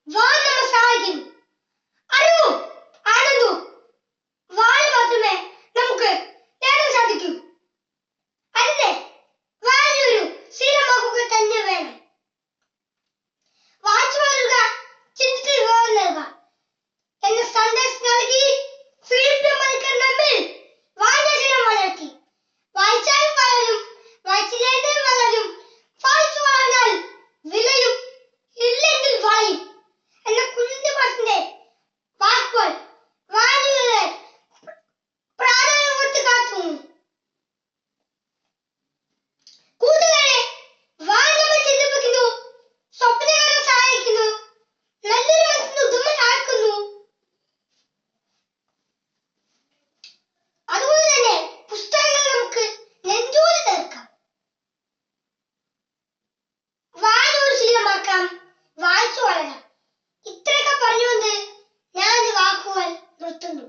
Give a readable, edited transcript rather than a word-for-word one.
Van നമ്മെ സഹായിക്കുന്നു. അറിവും ആനന്ദവും വാൻ മാത്രമേ നമുക്ക് നേടാൻ സാധിക്കൂ. അതിനെ വാനൊരു ശീലമാക്കുക തന്നെ വേണം. വായിച്ചു വളരുക, ചിന്തിച്ച് വിവരം നൽകുക എന്ന സന്ദേശം നൽകി ഫിലിപ്പ് മണിക്കർ നമ്മിൽ വായനാശീലം വളർത്തി. വായിച്ചാൽ വളരും, വായിച്ചില്ലെങ്കിൽ വളരും, വായിച്ചു വളർന്നാൽ വിളയും, ഇല്ലെങ്കിൽ വളയും എന്ന കുഞ്ഞുമാഷിന്റെ വാക്കുകൾ വായനയുടെ പ്രാധാന്യം കൊടുത്ത് കാട്ടുന്നു. കൂട്ടുകാരെ, വായന നമ്മെ ചിന്തിപ്പിക്കുന്നു, സ്വപ്നം കാണാൻ സഹായിക്കുന്നു, നല്ലൊരു മനസ്സിന് ഉത്തമനാക്കുന്നു. അതുകൊണ്ട് തന്നെ പുസ്തകങ്ങൾ നമുക്ക് നെഞ്ചോട് ചേർക്കാം, വായന ഒരു ശീലമാക്കാം, വായിച്ചു വളരാം. ഇത്രയൊക്കെ പറഞ്ഞുകൊണ്ട് ഞാൻ വാക്കുകൾ നിർത്തുന്നു.